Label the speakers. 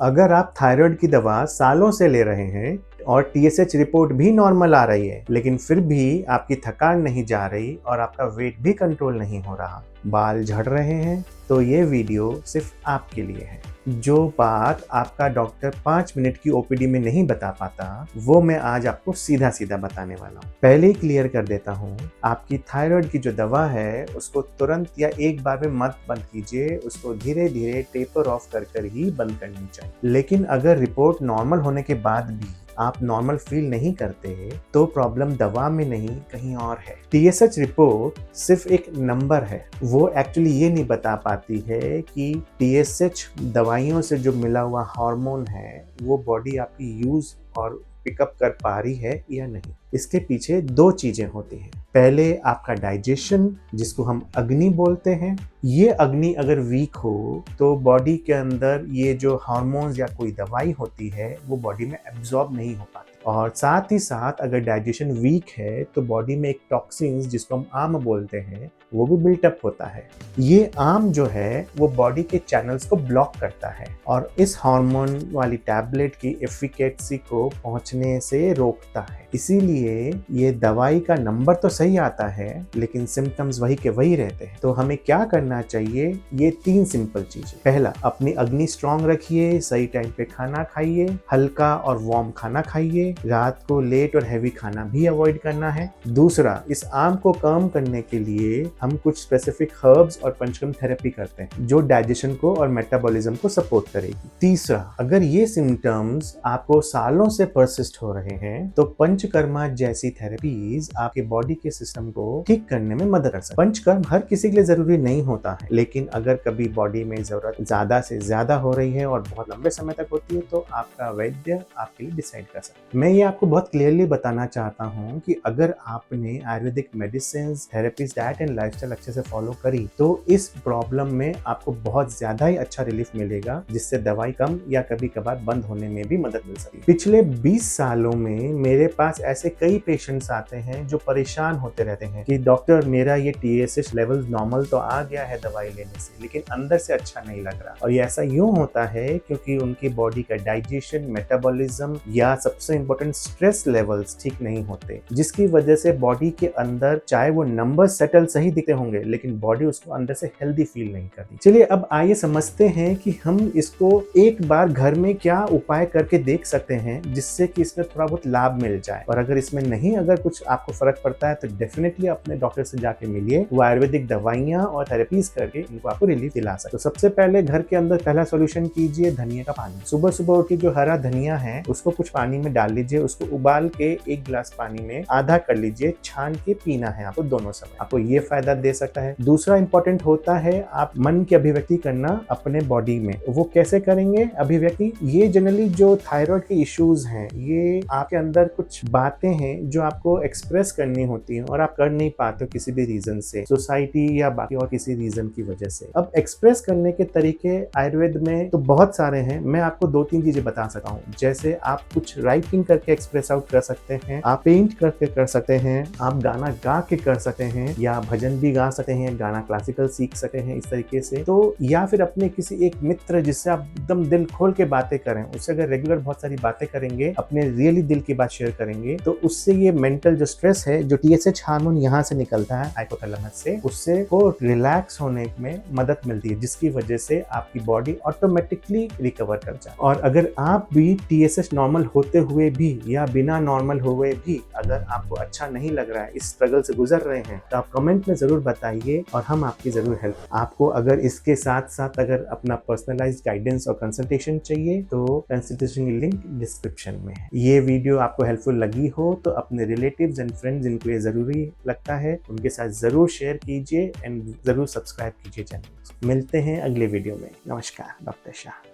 Speaker 1: अगर आप थायराइड की दवा सालों से ले रहे हैं और टीएसएच रिपोर्ट भी नॉर्मल आ रही है, लेकिन फिर भी आपकी थकान नहीं जा रही और आपका वेट भी कंट्रोल नहीं हो रहा, बाल झड़ रहे हैं, तो ये वीडियो सिर्फ आपके लिए है। जो बात आपका डॉक्टर 5 मिनट की ओपीडी में नहीं बता पाता, वो मैं आज आपको सीधा सीधा बताने वाला हूँ। पहले ही क्लियर कर देता हूँ, आपकी थायराइड की जो दवा है उसको तुरंत या एक बार में मत बंद कीजिए, उसको धीरे धीरे टेपर ऑफ कर ही बंद करनी चाहिए। लेकिन अगर रिपोर्ट नॉर्मल होने के बाद भी आप नॉर्मल फील नहीं करते तो प्रॉब्लम दवा में नहीं कहीं और है। टीएसएच रिपोर्ट सिर्फ एक नंबर है, वो एक्चुअली ये नहीं बता पाती है कि टीएसएच दवाइयों से जो मिला हुआ हार्मोन है वो बॉडी आपकी यूज और पिकअप कर पा रही है या नहीं। इसके पीछे दो चीजें होती हैं। पहले आपका डाइजेशन, जिसको हम अग्नि बोलते हैं, ये अग्नि अगर वीक हो तो बॉडी के अंदर ये जो हार्मोन्स या कोई दवाई होती है वो बॉडी में एब्जॉर्ब नहीं हो पाती। और साथ ही साथ अगर डाइजेशन वीक है तो बॉडी में एक टॉक्सिन्स, जिसको हम आम बोलते हैं, वो भी बिल्टअप होता है। ये आम जो है वो बॉडी के चैनल्स को ब्लॉक करता है और इस हार्मोन वाली टैबलेट की एफिकेसी को पहुंचने से रोकता है। इसीलिए ये दवाई का नंबर तो सही आता है लेकिन सिम्टम्स वही के वही रहते हैं। तो हमें क्या करना चाहिए? ये 3 सिंपल चीजें। पहला, अपनी अग्नि स्ट्रांग रखिए, सही टाइम पे खाना खाइए, हल्का और वार्म खाना खाइए, रात को लेट और हैवी खाना भी अवॉइड करना है। दूसरा, इस आम को कम करने के लिए हम कुछ स्पेसिफिक हर्ब्स और पंचकर्म थेरेपी करते हैं जो डाइजेशन को और मेटाबॉलिज्म को सपोर्ट करेगी। तीसरा, अगर ये सिम्टम्स आपको सालों से परसिस्ट हो रहे हैं तो पंचकर्मा जैसी थेरेपीज आपके बॉडी के सिस्टम को ठीक करने में मदद कर सकते हैं। पंचकर्म हर किसी के लिए जरूरी नहीं होता है, लेकिन अगर कभी बॉडी में जरूरत ज्यादा से ज्यादा हो रही है और बहुत लंबे समय तक होती है तो आपका वैद्य आपके लिए डिसाइड कर सकता है। मैं ये आपको बहुत क्लियरली बताना चाहता हूँ कि अगर आपने Ayurvedic medicine, therapies, diet and lifestyle अच्छे से फॉलो करी तो इस प्रॉब्लम में आपको बहुत ज्यादा ही अच्छा रिलीफ मिलेगा, जिससे दवाई कम या कभी कभार बंद होने में भी मदद मिल सकती है। पिछले 20 सालों में मेरे पास ऐसे कई पेशेंट्स आते हैं जो परेशान होते रहते हैं कि डॉक्टर, मेरा ये टीएसएच लेवल नॉर्मल तो आ गया है दवाई लेने से, लेकिन अंदर से अच्छा नहीं लग रहा। और ये ऐसा यूं होता है क्योंकि उनकी बॉडी का डाइजेशन, मेटाबॉलिज्म या सबसे इंपॉर्टेंट स्ट्रेस लेवल्स ठीक नहीं होते, जिसकी वजह से बॉडी के अंदर चाहे वो नंबर सेटल सही दिखते होंगे लेकिन बॉडी उसको अंदर से हेल्दी फील नहीं करती। चलिए अब आइए समझते हैं कि हम इसको एक बार घर में क्या उपाय करके देख सकते हैं जिससे कि इसमें थोड़ा बहुत लाभ मिल जाए। और अगर इसमें नहीं अगर कुछ आपको फर्क पड़ता है तो डेफिनेटली अपने डॉक्टर से जाके मिलिए, वो आयुर्वेदिक दवाइयां और थेरेपीज करके इनको आपको रिलीफ दिला सकते। तो सबसे पहले घर के अंदर पहला सोल्यूशन कीजिए धनिया का पानी। सुबह सुबह उठ के जो हरा धनिया है उसको कुछ पानी में डाल लीजिए, उसको उबाल के 1 गिलास पानी में आधा कर लीजिए, छान के पीना है आपको दोनों समय। आपको ये फायदा दे सकता है। दूसरा इंपॉर्टेंट होता है आप मन की अभिव्यक्ति करना अपने बॉडी में। वो कैसे करेंगे अभिव्यक्ति? ये जनरली जो थायराइड के इश्यूज हैं, ये आपके अंदर कुछ बातें हैं जो आपको एक्सप्रेस करनी होती हैं और आप कर नहीं पाते हो किसी भी रीजन से, सोसाइटी या बाकी और किसी रीजन की वजह से। अब एक्सप्रेस करने के तरीके आयुर्वेद में तो बहुत सारे हैं, मैं आपको 2-3 चीजें बता सकता हूँ। जैसे आप कुछ राइटिंग करके एक्सप्रेस आउट कर सकते हैं, आप पेंट करके कर सकते हैं, आप गाना गा के कर सकते हैं, या भजन भी गा सकते हैं, गाना क्लासिकल सीख सकते हैं इस तरीके से। तो या फिर अपने किसी एक मित्र जिससे आप एकदम दिल खोल के बातें करें, उससे अगर रेगुलर बहुत सारी बातें करेंगे, अपने रियली दिल की बात शेयर करेंगे, तो उससे ये मेंटल जो स्ट्रेस है, जो टीएसएच हार्मोन यहाँ से निकलता है हाइपोथैलेमस से, उससे को रिलैक्स होने में मदद मिलती है, जिसकी वजह से आपकी बॉडी ऑटोमेटिकली रिकवर कर जाए। और अगर आप भी टीएसएच नॉर्मल होते हुए भी या बिना नॉर्मल हुए भी अगर आपको अच्छा नहीं लग रहा है, इस स्ट्रगल से गुजर रहे हैं, तो आप कमेंट में जरूर बताइए और हम आपकी जरूर हेल्प। आपको अगर इसके साथ साथ अगर अपना पर्सनलाइज्ड गाइडेंस और कंसल्टेशन चाहिए तो कंसल्टेशन की लिंक डिस्क्रिप्शन में है। ये वीडियो आपको हेल्पफुल लगी हो तो अपने रिलेटिव्स एंड फ्रेंड्स जिनको ये जरूरी लगता है उनके साथ जरूर शेयर कीजिए एंड जरूर सब्सक्राइब कीजिए चैनल। मिलते हैं अगले वीडियो में। नमस्कार, डॉक्टर शाह।